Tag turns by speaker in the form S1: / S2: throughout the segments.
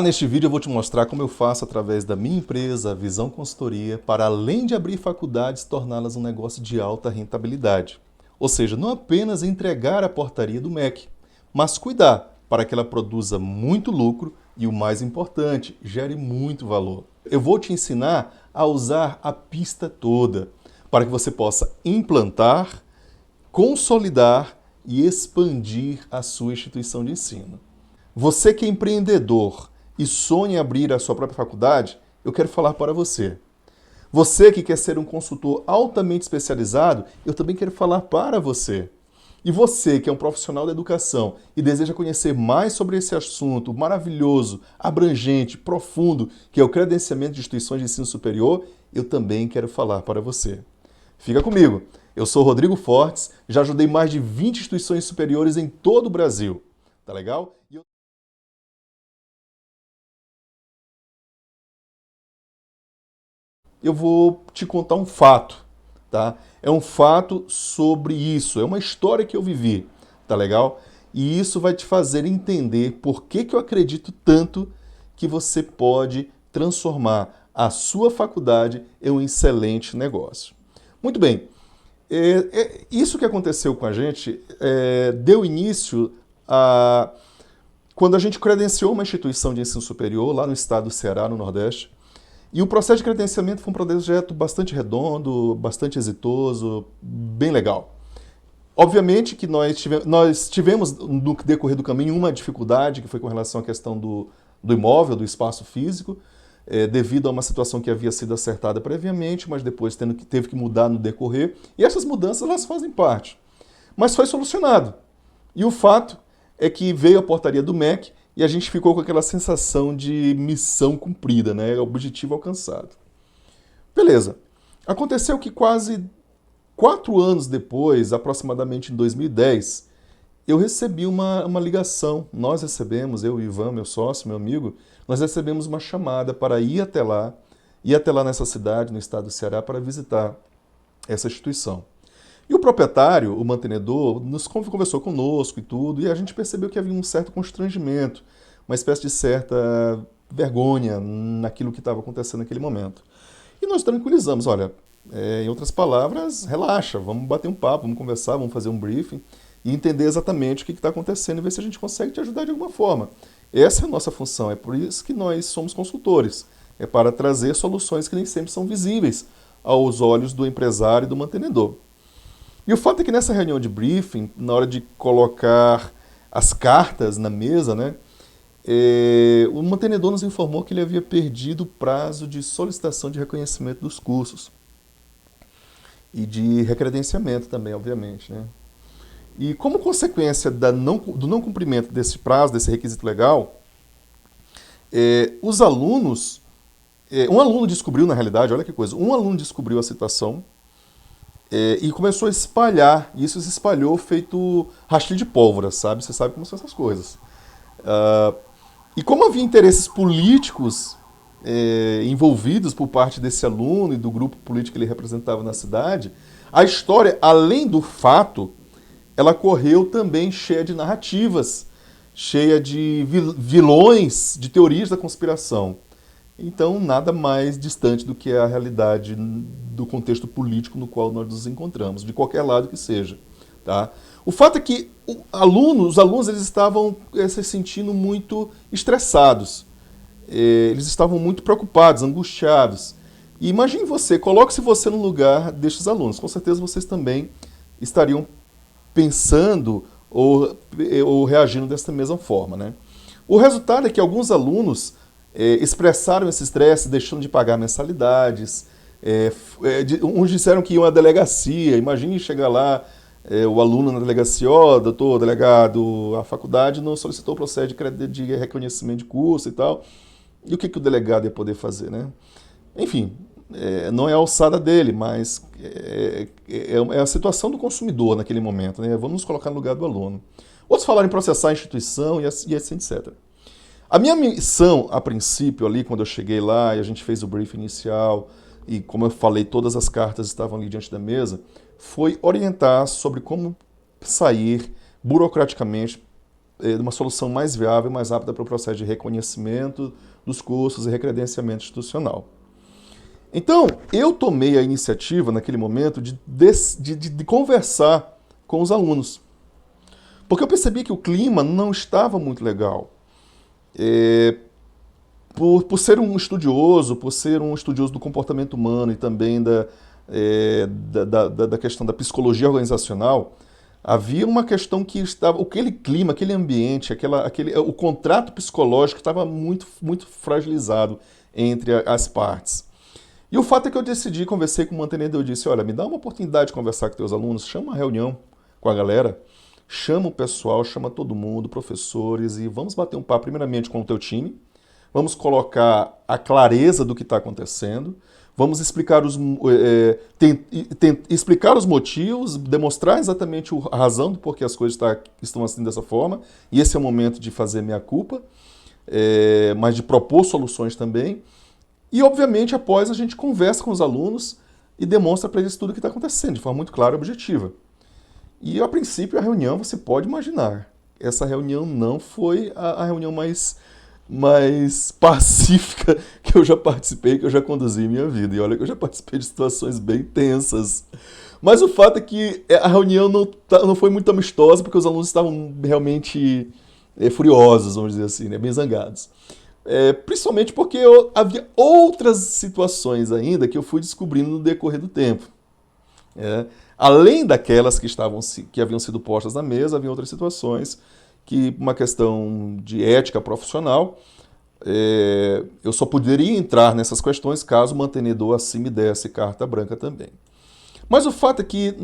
S1: Neste vídeo eu vou te mostrar como eu faço através da minha empresa, a Visão Consultoria, para além de abrir faculdades, torná-las um negócio de alta rentabilidade. Ou seja, não apenas entregar a portaria do MEC, mas cuidar para que ela produza muito lucro e, o mais importante, gere muito valor. Eu vou te ensinar a usar a pista toda, para que você possa implantar, consolidar e expandir a sua instituição de ensino. Você que é empreendedor e sonha em abrir a sua própria faculdade, eu quero falar para você. Você que quer ser um consultor altamente especializado, eu também quero falar para você. E você que é um profissional da educação e deseja conhecer mais sobre esse assunto maravilhoso, abrangente, profundo, que é o credenciamento de instituições de ensino superior, eu também quero falar para você. Fica comigo. Eu sou Rodrigo Fortes, já ajudei mais de 20 instituições superiores em todo o Brasil. Tá legal? Eu vou te contar um fato, tá? É um fato sobre isso, é uma história que eu vivi, tá legal? E isso vai te fazer entender por que que eu acredito tanto que você pode transformar a sua faculdade em um excelente negócio. Muito bem, isso que aconteceu com a gente deu início a quando a gente credenciou uma instituição de ensino superior lá no estado do Ceará, no Nordeste. E o processo de credenciamento foi um projeto bastante redondo, bastante exitoso, bem legal. Obviamente que nós tivemos no decorrer do caminho uma dificuldade, que foi com relação à questão do imóvel, do espaço físico, devido a uma situação que havia sido acertada previamente, mas depois teve que mudar no decorrer. E essas mudanças elas fazem parte. Mas foi solucionado. E o fato é que veio a portaria do MEC e a gente ficou com aquela sensação de missão cumprida, né? Objetivo alcançado. Beleza. Aconteceu que quase 4 anos depois, aproximadamente em 2010, eu recebi uma ligação. Nós recebemos, eu e o Ivan, meu sócio, meu amigo, nós recebemos uma chamada para ir até lá nessa cidade, no estado do Ceará, para visitar essa instituição. E o proprietário, o mantenedor, conversou conosco e tudo, e a gente percebeu que havia um certo constrangimento, uma espécie de certa vergonha naquilo que estava acontecendo naquele momento. E nós tranquilizamos, olha, em outras palavras, relaxa, vamos bater um papo, vamos conversar, vamos fazer um briefing e entender exatamente o que está acontecendo e ver se a gente consegue te ajudar de alguma forma. Essa é a nossa função, é por isso que nós somos consultores, é para trazer soluções que nem sempre são visíveis aos olhos do empresário e do mantenedor. E o fato é que nessa reunião de briefing, na hora de colocar as cartas na mesa, né, o mantenedor nos informou que ele havia perdido o prazo de solicitação de reconhecimento dos cursos e de recredenciamento também, obviamente, né? E como consequência do não cumprimento desse prazo, desse requisito legal, os alunos, um aluno descobriu, na realidade, olha que coisa, um aluno descobriu a situação e começou a espalhar, e isso se espalhou feito rastilho de pólvora, sabe? Você sabe como são essas coisas. E como havia interesses políticos envolvidos por parte desse aluno e do grupo político que ele representava na cidade, a história, além do fato, ela correu também cheia de narrativas, cheia de vilões, de teorias da conspiração. Então, nada mais distante do que a realidade do contexto político no qual nós nos encontramos, de qualquer lado que seja. Tá? O fato é que os alunos eles estavam se sentindo muito estressados, eles estavam muito preocupados, angustiados. E imagine você, coloque-se você no lugar destes alunos, com certeza vocês também estariam pensando ou reagindo dessa mesma forma. Né? O resultado é que alguns alunos expressaram esse estresse deixando de pagar mensalidades. Uns disseram que iam à delegacia. Imagine chegar lá, o aluno na delegacia, doutor, delegado, a faculdade não solicitou o processo de reconhecimento de curso e tal. E o que o delegado ia poder fazer, né? Enfim, não é a alçada dele, mas é a situação do consumidor naquele momento, né? Vamos nos colocar no lugar do aluno. Outros falaram em processar a instituição e assim, etc. A minha missão, a princípio, ali, quando eu cheguei lá e a gente fez o briefing inicial, e como eu falei, todas as cartas estavam ali diante da mesa, foi orientar sobre como sair burocraticamente uma solução mais viável e mais rápida para o processo de reconhecimento dos cursos e recredenciamento institucional. Então, eu tomei a iniciativa, naquele momento, de conversar com os alunos. Porque eu percebi que o clima não estava muito legal. Por ser um estudioso, do comportamento humano e também da questão da psicologia organizacional, havia uma questão que estava, aquele clima, aquele ambiente, o contrato psicológico estava muito, muito fragilizado entre as partes. E o fato é que eu decidi, conversei com o mantenedor, eu disse, olha, me dá uma oportunidade de conversar com teus alunos, chama uma reunião com a galera, chama o pessoal, chama todo mundo, professores, e vamos bater um papo primeiramente com o teu time, vamos colocar a clareza do que está acontecendo, vamos explicar explicar os motivos, demonstrar exatamente a razão do porquê as coisas estão assim dessa forma, e esse é o momento de fazer minha culpa, mas de propor soluções também. E, obviamente, após a gente conversa com os alunos e demonstra para eles tudo o que está acontecendo, de forma muito clara e objetiva. E, a princípio, a reunião, você pode imaginar, essa reunião não foi a reunião mais pacífica que eu já participei, que eu já conduzi em minha vida. E olha que eu já participei de situações bem tensas. Mas o fato é que a reunião não foi muito amistosa, porque os alunos estavam realmente furiosos, vamos dizer assim, né? Bem zangados. Principalmente porque havia outras situações ainda que eu fui descobrindo no decorrer do tempo. Além daquelas que haviam sido postas na mesa, havia outras situações que, uma questão de ética profissional, eu só poderia entrar nessas questões caso o mantenedor assim me desse carta branca também. Mas o fato é que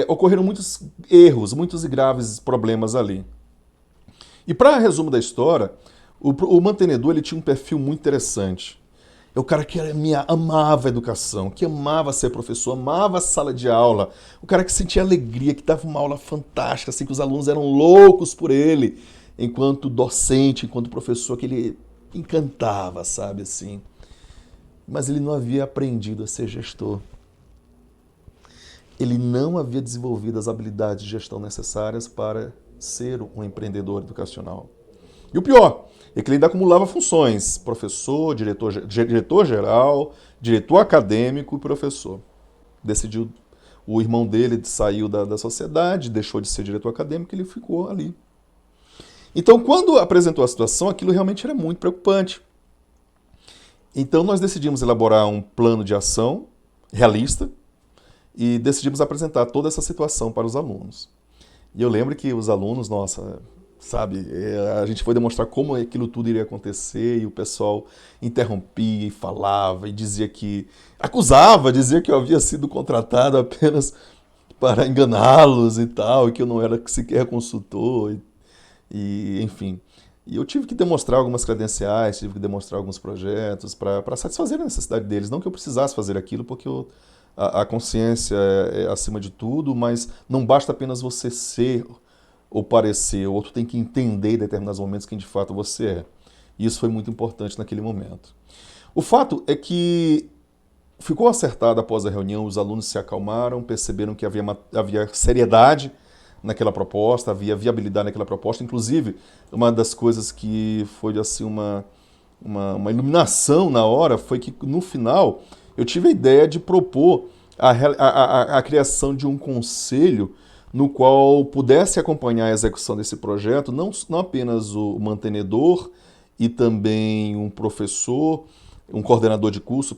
S1: ocorreram muitos erros, muitos e graves problemas ali. E para resumo da história, o mantenedor ele tinha um perfil muito interessante. É o cara que amava a educação, que amava ser professor, amava a sala de aula. O cara que sentia alegria, que dava uma aula fantástica, assim, que os alunos eram loucos por ele, enquanto docente, enquanto professor, que ele encantava, sabe, assim. Mas ele não havia aprendido a ser gestor. Ele não havia desenvolvido as habilidades de gestão necessárias para ser um empreendedor educacional. E o pior é que ele ainda acumulava funções, professor, diretor-geral, diretor acadêmico e professor. Decidiu, o irmão dele saiu da sociedade, deixou de ser diretor acadêmico e ele ficou ali. Então, quando apresentou a situação, aquilo realmente era muito preocupante. Então, nós decidimos elaborar um plano de ação realista e decidimos apresentar toda essa situação para os alunos. E eu lembro que os alunos, nossa, sabe, a gente foi demonstrar como aquilo tudo iria acontecer e o pessoal interrompia e falava e dizia dizia que eu havia sido contratado apenas para enganá-los e tal, e que eu não era sequer consultor, enfim. E eu tive que demonstrar algumas credenciais, tive que demonstrar alguns projetos para satisfazer a necessidade deles. Não que eu precisasse fazer aquilo, porque a consciência é acima de tudo, mas não basta apenas você ser ou parecer, o outro tem que entender em determinados momentos quem de fato você é. E isso foi muito importante naquele momento. O fato é que ficou acertado após a reunião, os alunos se acalmaram, perceberam que havia seriedade naquela proposta, havia viabilidade naquela proposta. Inclusive, uma das coisas que foi assim uma iluminação na hora foi que no final eu tive a ideia de propor a criação de um conselho no qual pudesse acompanhar a execução desse projeto, não apenas o mantenedor e também um professor, um coordenador de curso,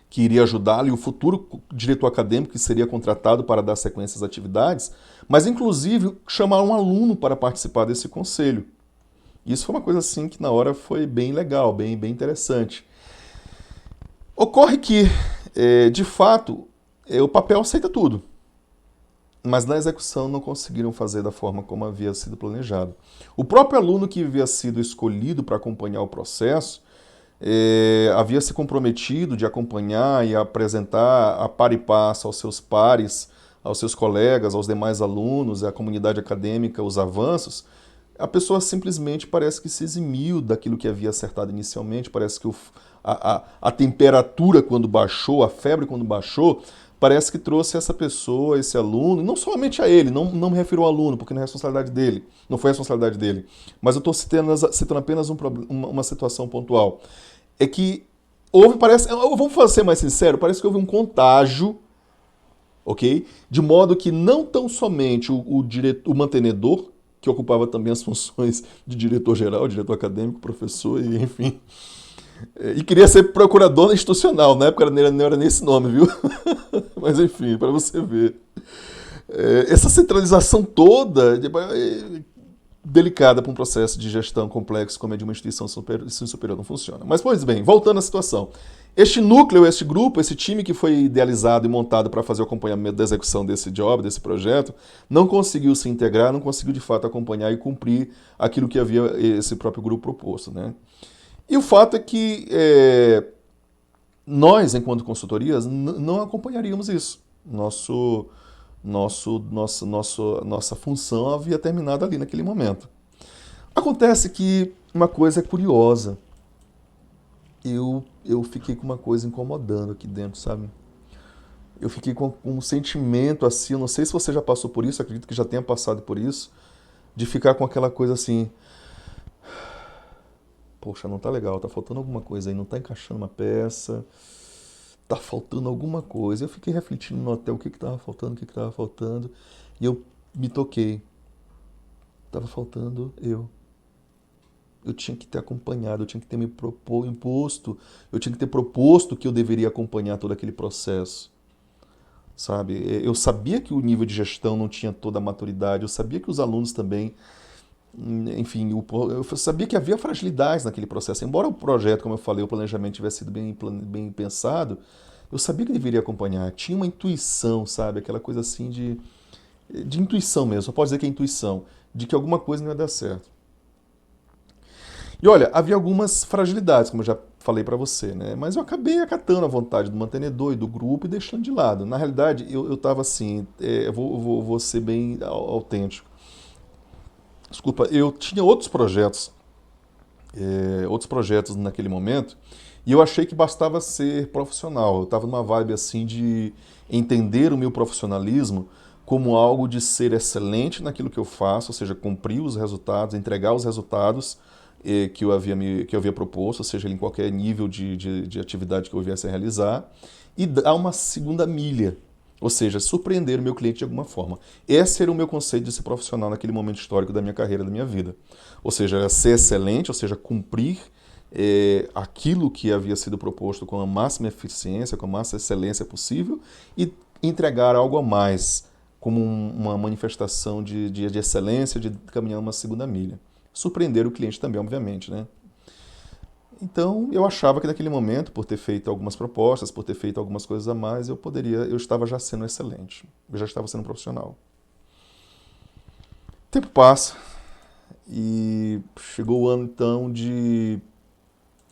S1: que iria ajudá-lo, e o futuro diretor acadêmico que seria contratado para dar sequência às atividades, mas inclusive chamar um aluno para participar desse conselho. Isso foi uma coisa assim que na hora foi bem legal, bem interessante. Ocorre que, de fato, o papel aceita tudo. Mas na execução não conseguiram fazer da forma como havia sido planejado. O próprio aluno que havia sido escolhido para acompanhar o processo havia se comprometido de acompanhar e apresentar a par e passo aos seus pares, aos seus colegas, aos demais alunos, à comunidade acadêmica, os avanços. A pessoa simplesmente parece que se eximiu daquilo que havia acertado inicialmente, parece que a temperatura quando baixou, a febre quando baixou, parece que trouxe essa pessoa, esse aluno, não somente a ele, não me refiro ao aluno, porque não é responsabilidade dele, não foi a responsabilidade dele, mas eu estou citando apenas uma situação pontual. É que houve, parece, vamos ser mais sincero, parece que houve um contágio, ok? De modo que não tão somente o mantenedor, que ocupava também as funções de diretor-geral, diretor acadêmico, professor, e enfim, e queria ser procurador institucional, na época não era nesse nome, viu? Mas enfim, para você ver. Essa centralização toda delicada para um processo de gestão complexo como é de uma instituição superior não funciona. Mas, pois bem, voltando à situação. Este núcleo, este grupo, esse time que foi idealizado e montado para fazer o acompanhamento da execução desse job, desse projeto, não conseguiu se integrar, não conseguiu de fato acompanhar e cumprir aquilo que havia esse próprio grupo proposto, né? E o fato é que nós, enquanto consultorias, não acompanharíamos isso. Nossa função havia terminado ali naquele momento. Acontece que uma coisa é curiosa. Eu fiquei com uma coisa incomodando aqui dentro, sabe? Eu fiquei com um sentimento assim, eu não sei se você já passou por isso, acredito que já tenha passado por isso, de ficar com aquela coisa assim, poxa, não tá legal, tá faltando alguma coisa aí, não tá encaixando uma peça, tá faltando alguma coisa. Eu fiquei refletindo no hotel o que tava faltando, e eu me toquei. Tava faltando eu. Eu tinha que ter acompanhado, eu tinha que ter imposto, eu tinha que ter proposto que eu deveria acompanhar todo aquele processo, sabe? Eu sabia que o nível de gestão não tinha toda a maturidade, eu sabia que os alunos também, enfim, eu sabia que havia fragilidades naquele processo. Embora o projeto, como eu falei, o planejamento tivesse sido bem pensado, eu sabia que deveria acompanhar. Tinha uma intuição, sabe? Aquela coisa assim de intuição mesmo, só pode dizer que é intuição, de que alguma coisa não ia dar certo. E olha, havia algumas fragilidades, como eu já falei para você, né? Mas eu acabei acatando a vontade do mantenedor e do grupo e deixando de lado. Na realidade, eu estava assim, vou ser bem autêntico. Desculpa, eu tinha outros projetos naquele momento, e eu achei que bastava ser profissional. Eu estava numa vibe assim de entender o meu profissionalismo como algo de ser excelente naquilo que eu faço, ou seja, cumprir os resultados, entregar os resultados que eu havia proposto, ou seja, em qualquer nível de atividade que eu viesse a realizar, e dar uma segunda milha, ou seja, surpreender o meu cliente de alguma forma. Esse era o meu conceito de ser profissional naquele momento histórico da minha carreira, da minha vida. Ou seja, era ser excelente, ou seja, cumprir aquilo que havia sido proposto com a máxima eficiência, com a máxima excelência possível, e entregar algo a mais, como uma manifestação de excelência, de caminhar uma segunda milha. Surpreender o cliente também, obviamente, né? Então, eu achava que naquele momento, por ter feito algumas propostas, por ter feito algumas coisas a mais, eu estava já sendo excelente, eu já estava sendo profissional. O tempo passa e chegou o ano, então, de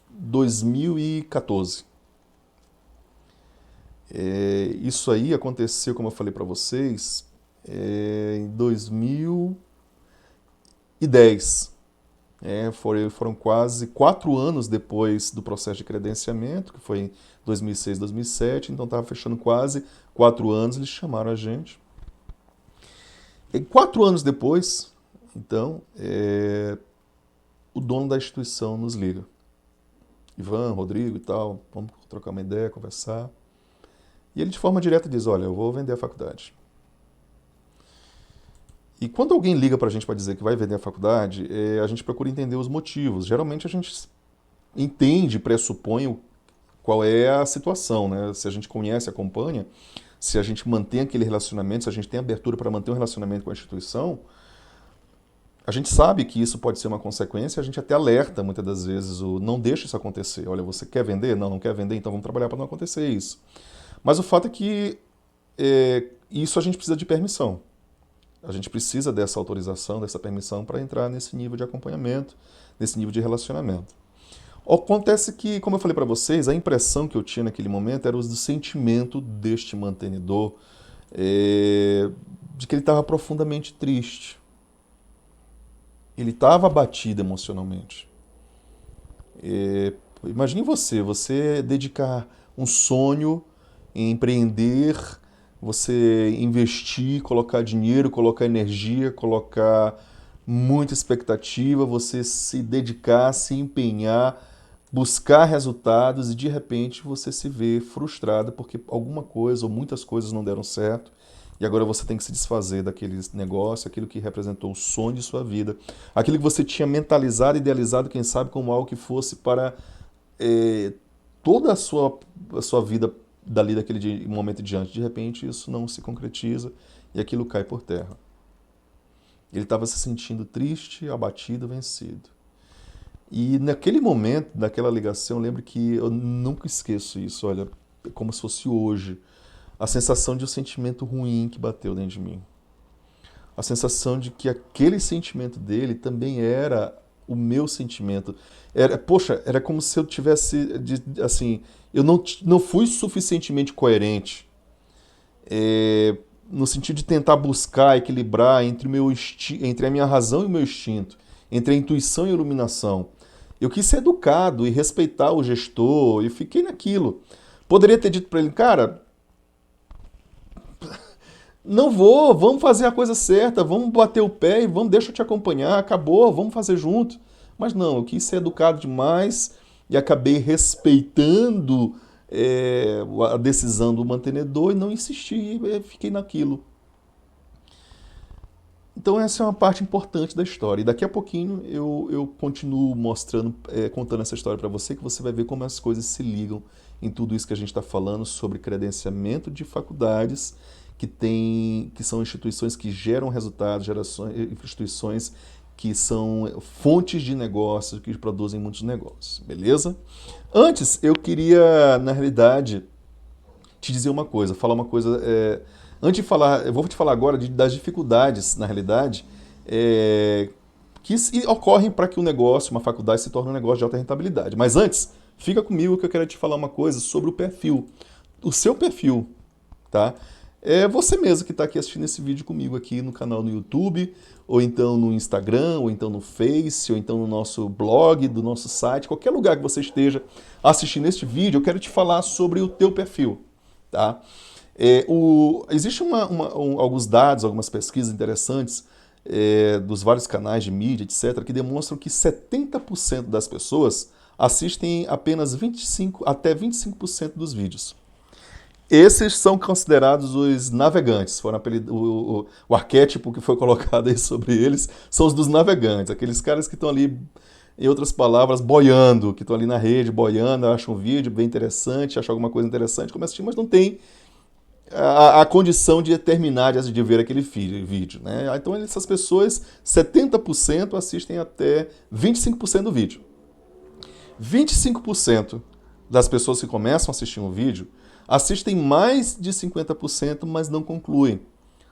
S1: 2014. Isso aí aconteceu, como eu falei para vocês, em 2010. Foram quase 4 anos depois do processo de credenciamento, que foi em 2006, 2007, então estava fechando quase 4 anos, eles chamaram a gente. E 4 anos depois, então, o dono da instituição nos liga. Ivan, Rodrigo e tal, vamos trocar uma ideia, conversar. E ele de forma direta diz, olha, eu vou vender a faculdade. E quando alguém liga para a gente para dizer que vai vender a faculdade, a gente procura entender os motivos. Geralmente a gente entende, pressupõe qual é a situação, né? Se a gente conhece, acompanha, se a gente mantém aquele relacionamento, se a gente tem abertura para manter um relacionamento com a instituição, a gente sabe que isso pode ser uma consequência, a gente até alerta muitas das vezes, não deixa isso acontecer. Olha, você quer vender? Não, não quer vender, então vamos trabalhar para não acontecer isso. Mas o fato é que isso a gente precisa de permissão. A gente precisa dessa autorização, dessa permissão para entrar nesse nível de acompanhamento, nesse nível de relacionamento. Acontece que, como eu falei para vocês, a impressão que eu tinha naquele momento era o sentimento deste mantenedor, de que ele estava profundamente triste. Ele estava abatido emocionalmente. Imagine você dedicar um sonho em empreender você investir, colocar dinheiro, colocar energia, colocar muita expectativa, você se dedicar, se empenhar, buscar resultados e de repente você se vê frustrado porque alguma coisa ou muitas coisas não deram certo e agora você tem que se desfazer daquele negócio, aquilo que representou o sonho de sua vida, aquilo que você tinha mentalizado, idealizado, quem sabe como algo que fosse para toda a sua vida dali daquele momento em diante. De repente isso não se concretiza e aquilo cai por terra. Ele estava se sentindo triste, abatido, vencido. E naquele momento, naquela ligação, eu lembro que eu nunca esqueço isso, olha, como se fosse hoje. A sensação de um sentimento ruim que bateu dentro de mim. A sensação de que aquele sentimento dele também era o meu sentimento. Poxa, era como se eu tivesse, assim, eu não fui suficientemente coerente. No sentido de tentar buscar, equilibrar entre a minha razão e o meu instinto, entre a intuição e a iluminação. Eu quis ser educado e respeitar o gestor, e fiquei naquilo. Poderia ter dito para ele, cara, não vou, vamos fazer a coisa certa, vamos bater o pé e deixa eu te acompanhar, acabou, vamos fazer junto. Mas não, eu quis ser educado demais e acabei respeitando a decisão do mantenedor e não insisti, fiquei naquilo. Então essa é uma parte importante da história. E daqui a pouquinho eu continuo mostrando, contando essa história para você, que você vai ver como as coisas se ligam em tudo isso que a gente está falando sobre credenciamento de faculdades, que são instituições que geram resultados, instituições que são fontes de negócios, que produzem muitos negócios, beleza? Antes, eu queria, na realidade, te dizer uma coisa, falar uma coisa. Antes de falar, eu vou te falar agora das dificuldades, na realidade, que ocorrem para que um negócio, uma faculdade, se torne um negócio de alta rentabilidade. Mas antes, fica comigo que eu quero te falar uma coisa sobre o perfil. O seu perfil, tá? É você mesmo que está aqui assistindo esse vídeo comigo aqui no canal no YouTube, ou então no Instagram, ou então no Face, ou então no nosso blog, do nosso site, qualquer lugar que você esteja assistindo este vídeo, eu quero te falar sobre o teu perfil, tá? Existem alguns dados, algumas pesquisas interessantes dos vários canais de mídia, etc., que demonstram que 70% das pessoas assistem apenas até 25% dos vídeos. Esses são considerados os navegantes, o arquétipo que foi colocado aí sobre eles são os dos navegantes, aqueles caras que estão ali, em outras palavras, boiando, que estão ali na rede, boiando, acham um vídeo bem interessante, acham alguma coisa interessante, começam a assistir, mas não tem a condição de terminar de ver aquele vídeo, né? Então essas pessoas, 70% assistem até 25% do vídeo. 25% das pessoas que começam a assistir um vídeo assistem mais de 50%, mas não concluem.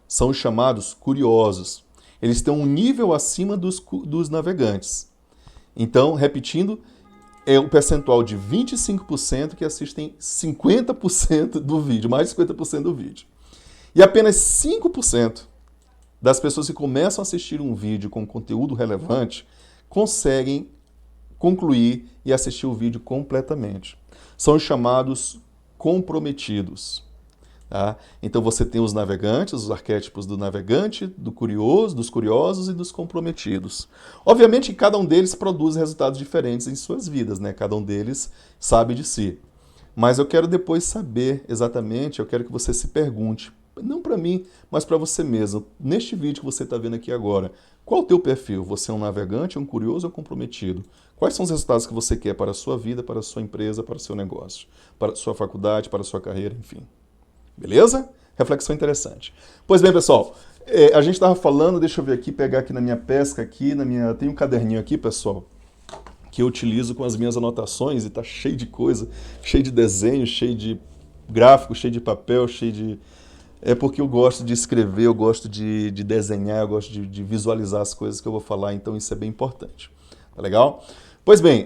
S1: São os chamados curiosos. Eles têm um nível acima dos navegantes. Então, repetindo, é um percentual de 25% que assistem 50% do vídeo, mais de 50% do vídeo. E apenas 5% das pessoas que começam a assistir um vídeo com conteúdo relevante conseguem concluir e assistir o vídeo completamente. São os chamados comprometidos. Tá? Então você tem os navegantes, os arquétipos do navegante, dos curiosos e dos comprometidos. Obviamente que cada um deles produz resultados diferentes em suas vidas, né? Cada um deles sabe de si. Mas eu quero depois saber exatamente, eu quero que você se pergunte, não para mim, mas para você mesmo, neste vídeo que você está vendo aqui agora, qual o teu perfil? Você é um navegante, um curioso ou um comprometido? Quais são os resultados que você quer para a sua vida, para a sua empresa, para o seu negócio, para a sua faculdade, para a sua carreira, enfim. Beleza? Reflexão interessante. Pois bem, pessoal, a gente estava falando, deixa eu ver aqui, pegar aqui na minha pesca, tem um caderninho aqui, pessoal, que eu utilizo com as minhas anotações e está cheio de coisa, cheio de desenho, cheio de gráfico, cheio de papel, cheio de... É porque eu gosto de escrever, eu gosto de desenhar, eu gosto de visualizar as coisas que eu vou falar, então isso é bem importante. Tá legal? Pois bem,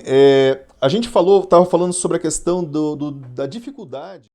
S1: a gente estava falando sobre a questão da dificuldade.